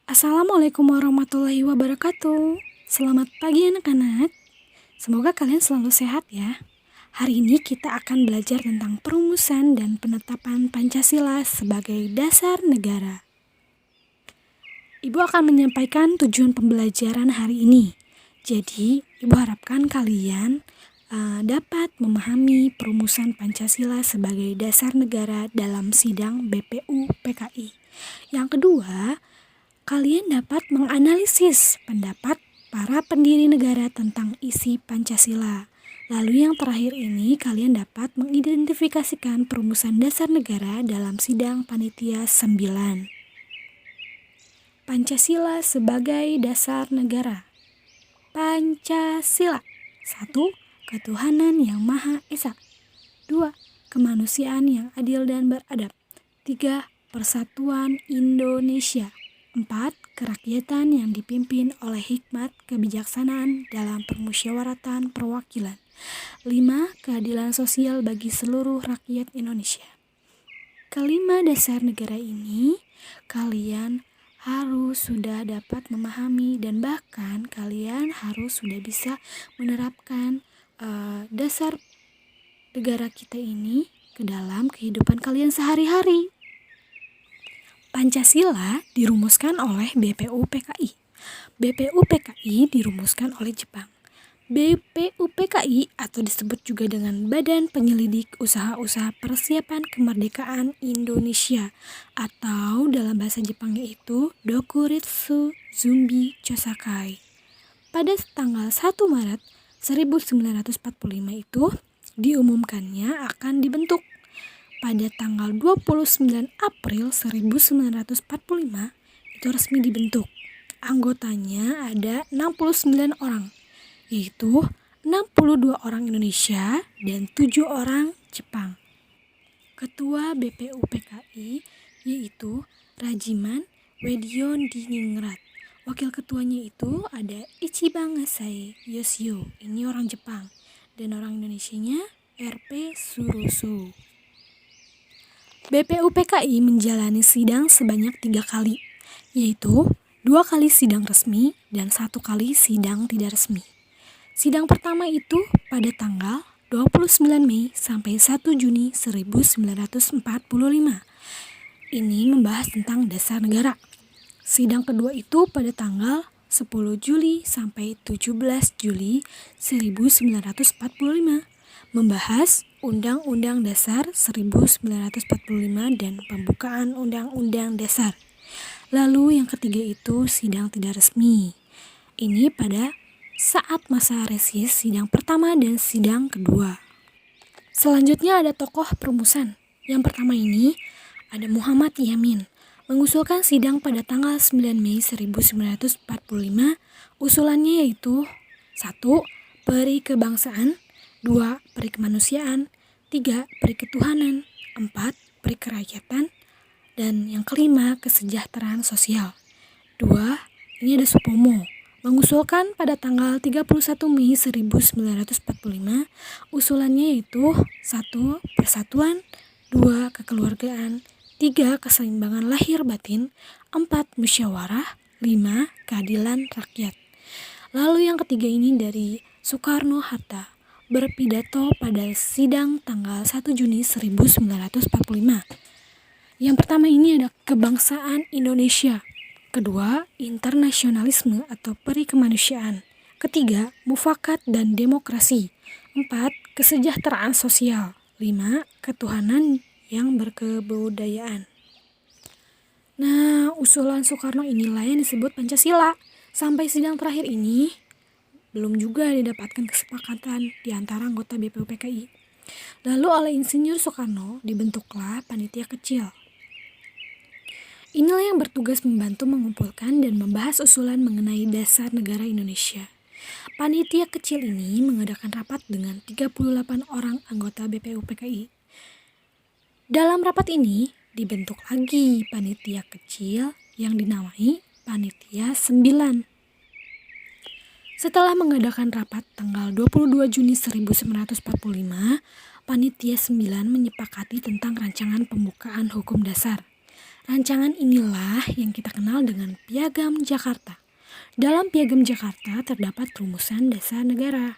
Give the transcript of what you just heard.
Assalamualaikum warahmatullahi wabarakatuh. Selamat pagi anak-anak. Semoga kalian selalu sehat ya. Hari ini kita akan belajar tentang perumusan dan penetapan Pancasila sebagai dasar negara. Ibu akan menyampaikan tujuan pembelajaran hari ini. Jadi, Ibu harapkan kalian dapat memahami perumusan Pancasila sebagai dasar negara dalam sidang BPU PKI. Yang kedua, kalian dapat menganalisis pendapat para pendiri negara tentang isi Pancasila. Lalu yang terakhir ini, kalian dapat mengidentifikasikan perumusan dasar negara dalam sidang Panitia 9. Pancasila sebagai dasar negara. Pancasila. 1. Ketuhanan yang Maha Esa. 2. Kemanusiaan yang adil dan beradab. 3. Persatuan Indonesia. 4. Kerakyatan yang dipimpin oleh hikmat kebijaksanaan dalam permusyawaratan perwakilan. 5. Keadilan sosial bagi seluruh rakyat Indonesia. Kelima dasar negara ini kalian harus sudah dapat memahami dan bahkan kalian harus sudah bisa menerapkan dasar negara kita ini ke dalam kehidupan kalian sehari-hari. Pancasila dirumuskan oleh BPU PKI. BPU PKI dirumuskan oleh Jepang. BPU PKI atau disebut juga dengan Badan Penyelidik Usaha-Usaha Persiapan Kemerdekaan Indonesia atau dalam bahasa Jepangnya itu Dokuritsu Zumbi Chosakai. Pada tanggal 1 Maret 1945 itu diumumkannya akan dibentuk. Pada tanggal 29 April 1945 itu resmi dibentuk. Anggotanya ada 69 orang, yaitu 62 orang Indonesia dan 7 orang Jepang. Ketua BPU PKI yaitu Rajiman Weddiondiningrat. Wakil ketuanya itu ada Ichiban Asai Yoshio, ini orang Jepang, dan orang Indonesianya RP Suroso. BPU PKI menjalani sidang sebanyak 3 kali, yaitu 2 kali sidang resmi dan 1 kali sidang tidak resmi. Sidang pertama itu pada tanggal 29 Mei sampai 1 Juni 1945. Ini membahas tentang dasar negara. Sidang kedua itu pada tanggal 10 Juli sampai 17 Juli 1945 membahas Undang-Undang Dasar 1945 dan pembukaan Undang-Undang Dasar. Lalu yang ketiga itu sidang tidak resmi. Ini pada saat masa reses sidang pertama dan sidang kedua. Selanjutnya ada tokoh perumusan. Yang pertama ini ada Muhammad Yamin. Mengusulkan sidang pada tanggal 9 Mei 1945. Usulannya yaitu 1. Peri kebangsaan, 2. Peri kemanusiaan, 3. Peri ketuhanan, 4. Peri kerakyatan, dan yang kelima kesejahteraan sosial. 2. Ini ada Supomo. Mengusulkan pada tanggal 31 Mei 1945. Usulannya yaitu 1. Persatuan, 2. Kekeluargaan, 3. Keseimbangan lahir batin, 4. Musyawarah, 5. Keadilan rakyat. Lalu yang ketiga ini dari Soekarno-Hatta, berpidato pada sidang tanggal 1 Juni 1945. Yang pertama ini ada kebangsaan Indonesia. Kedua, internasionalisme atau peri kemanusiaan. Ketiga, mufakat dan demokrasi. 4. Kesejahteraan sosial. 5. Ketuhanan yang berkebudayaan. Nah, usulan Soekarno inilah yang disebut Pancasila. Sampai sidang terakhir ini, belum juga didapatkan kesepakatan di antara anggota BPU PKI. Lalu oleh Insinyur Soekarno dibentuklah panitia kecil. Inilah yang bertugas membantu mengumpulkan dan membahas usulan mengenai dasar negara Indonesia. Panitia kecil ini mengadakan rapat dengan 38 orang anggota BPU PKI. Dalam rapat ini dibentuk lagi panitia kecil yang dinamai Panitia 9. Setelah mengadakan rapat tanggal 22 Juni 1945, Panitia 9 menyepakati tentang rancangan pembukaan hukum dasar. Rancangan inilah yang kita kenal dengan Piagam Jakarta. Dalam Piagam Jakarta terdapat rumusan dasar negara.